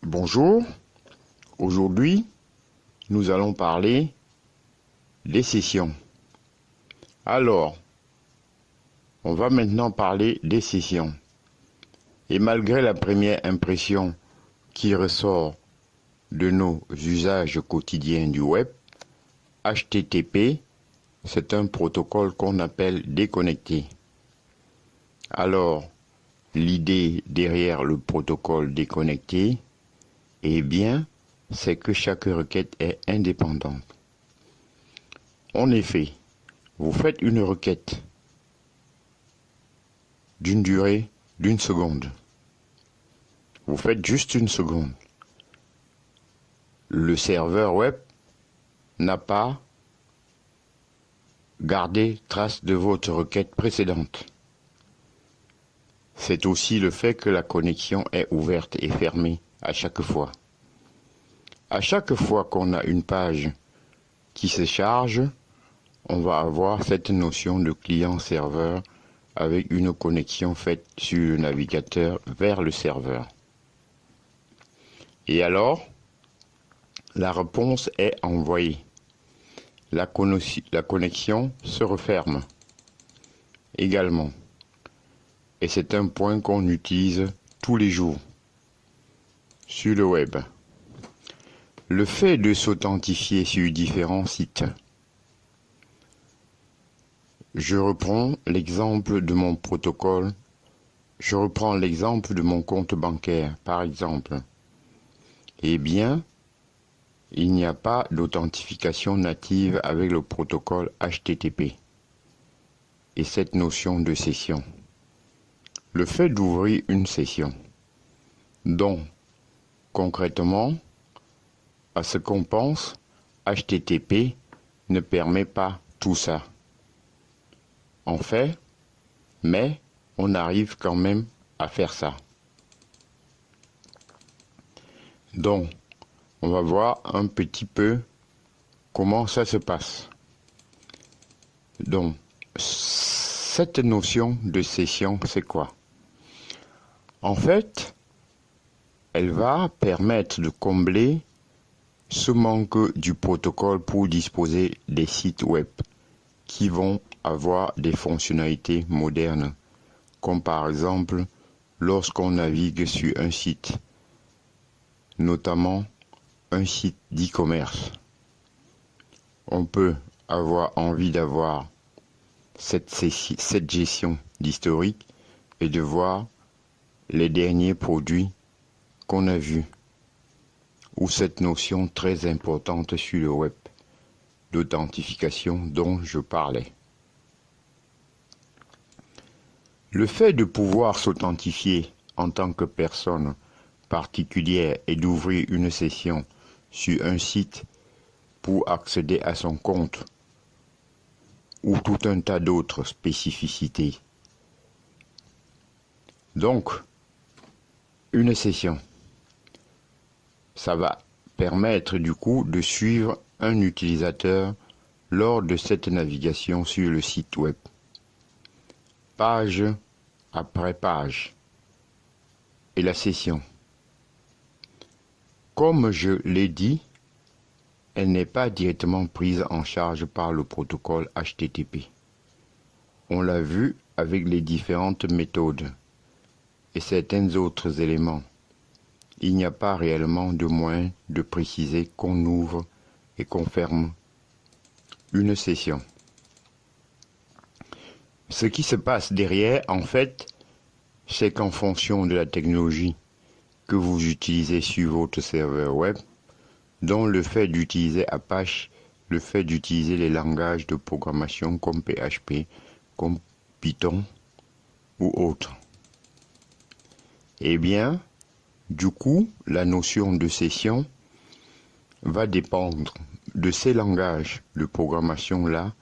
Bonjour, aujourd'hui nous allons parler des sessions. Alors, on va maintenant parler des sessions. Et malgré la première impression qui ressort de nos usages quotidiens du web, HTTP, c'est un protocole qu'on appelle déconnecté. Alors, l'idée derrière le protocole déconnecté, eh bien, c'est que chaque requête est indépendante. En effet, vous faites une requête d'une durée d'une seconde. Vous faites juste une seconde. Le serveur web n'a pas gardé trace de votre requête précédente. C'est aussi le fait que la connexion est ouverte et fermée à chaque fois. À chaque fois qu'on a une page qui se charge, on va avoir cette notion de client-serveur avec une connexion faite sur le navigateur vers le serveur. Et alors, la réponse est envoyée. La connexion se referme également. Et c'est un point qu'on utilise tous les jours sur le web. Le fait de s'authentifier sur différents sites. Je reprends l'exemple de mon protocole. Je reprends l'exemple de mon compte bancaire, par exemple. Eh bien, il n'y a pas d'authentification native avec le protocole HTTP et cette notion de session. Le fait d'ouvrir une session, dont, concrètement, à ce qu'on pense, HTTP ne permet pas tout ça. En fait, mais on arrive quand même à faire ça. Donc, on va voir un petit peu comment ça se passe. Donc, cette notion de session, c'est quoi? En fait, elle va permettre de combler ce manque du protocole pour disposer des sites web qui vont avoir des fonctionnalités modernes, comme par exemple lorsqu'on navigue sur un site, notamment un site d'e-commerce. On peut avoir envie d'avoir cette gestion d'historique et de voir les derniers produits qu'on a vus, ou cette notion très importante sur le web d'authentification dont je parlais. Le fait de pouvoir s'authentifier en tant que personne particulière et d'ouvrir une session sur un site pour accéder à son compte ou tout un tas d'autres spécificités. Donc, une session, ça va permettre du coup de suivre un utilisateur lors de cette navigation sur le site web. Page après page. Et la session. Comme je l'ai dit, elle n'est pas directement prise en charge par le protocole HTTP. On l'a vu avec les différentes méthodes et certains autres éléments. Il n'y a pas réellement de moyen de préciser qu'on ouvre et qu'on ferme une session. Ce qui se passe derrière, en fait, c'est qu'en fonction de la technologie que vous utilisez sur votre serveur web, dont le fait d'utiliser Apache, le fait d'utiliser les langages de programmation comme PHP, comme Python ou autres, eh bien, du coup, la notion de session va dépendre de ces langages de programmation-là,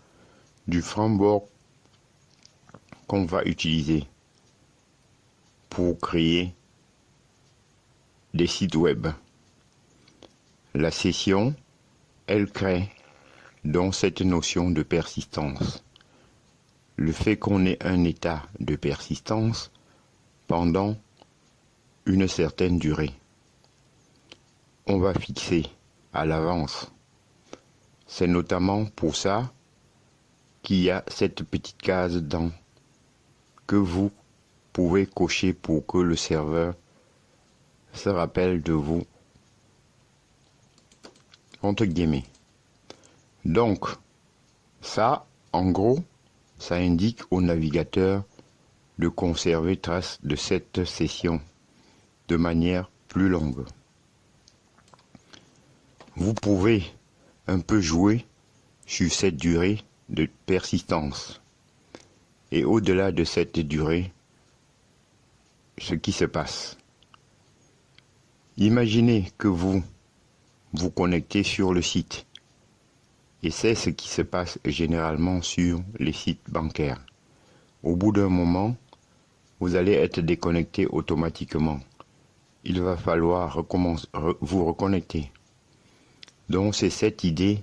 du framework qu'on va utiliser pour créer des sites web. La session, elle crée donc cette notion de persistance. Le fait qu'on ait un état de persistance pendant une certaine durée. on va fixer à l'avance. C'est notamment pour ça qu'il y a cette petite case dedans que vous pouvez cocher pour que le serveur se rappelle de vous, entre guillemets. Donc, ça, en gros, ça indique au navigateur de conserver trace de cette session de manière plus longue. Vous pouvez un peu jouer sur cette durée de persistance. Et au-delà de cette durée, ce qui se passe. Imaginez que vous vous connectez sur le site. Et c'est ce qui se passe généralement sur les sites bancaires. Au bout d'un moment, vous allez être déconnecté automatiquement. Il va falloir vous reconnecter. Donc c'est cette idée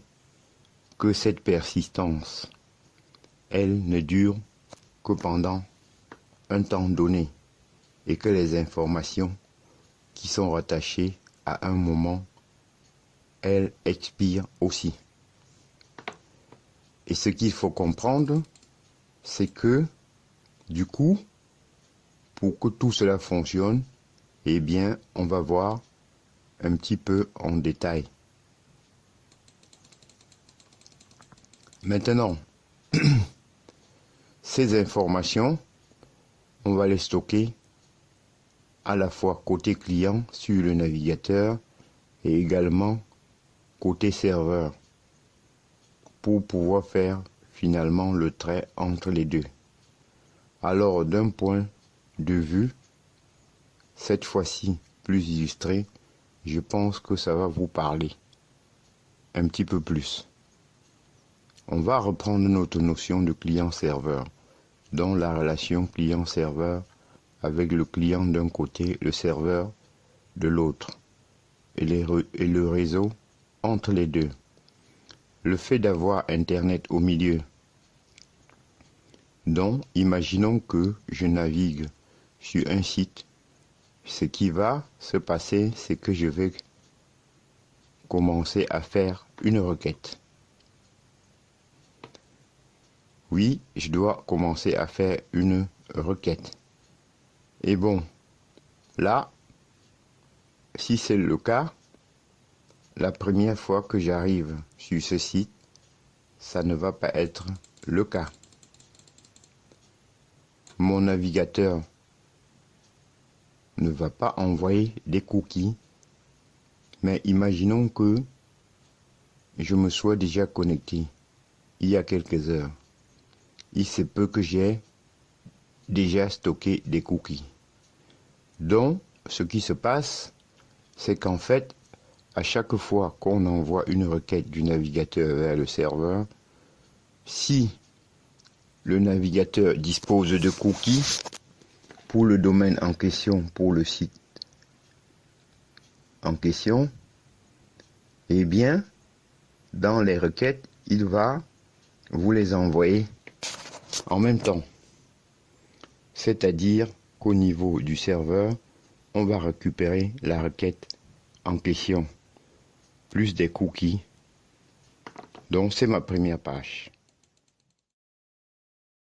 que cette persistance, elle ne dure que pendant un temps donné et que les informations qui sont rattachées à un moment, elles expirent aussi. Et ce qu'il faut comprendre, c'est que, du coup, pour que tout cela fonctionne, eh bien, on va voir un petit peu en détail. Maintenant, ces informations, on va les stocker à la fois côté client sur le navigateur et également côté serveur pour pouvoir faire finalement le trait entre les deux. Alors d'un point de vue, cette fois-ci plus illustré, je pense que ça va vous parler un petit peu plus. On va reprendre notre notion de client-serveur, dans la relation client-serveur avec le client d'un côté, le serveur de l'autre, et le réseau entre les deux. Le fait d'avoir Internet au milieu. Donc, imaginons que je navigue sur un site. Ce qui va se passer, c'est que je vais commencer à faire une requête. Oui, je dois commencer à faire une requête. Et bon, là, si c'est le cas, la première fois que j'arrive sur ce site, ça ne va pas être le cas. Mon navigateur ne va pas envoyer des cookies, mais imaginons que je me sois déjà connecté il y a quelques heures. Il se peut que j'ai déjà stocké des cookies. Donc, ce qui se passe, c'est qu'en fait, à chaque fois qu'on envoie une requête du navigateur vers le serveur, si le navigateur dispose de cookies pour le domaine en question, pour le site en question, eh bien, dans les requêtes, il va vous les envoyer en même temps. C'est-à-dire qu'au niveau du serveur, on va récupérer la requête en question, plus des cookies. Donc c'est ma première page.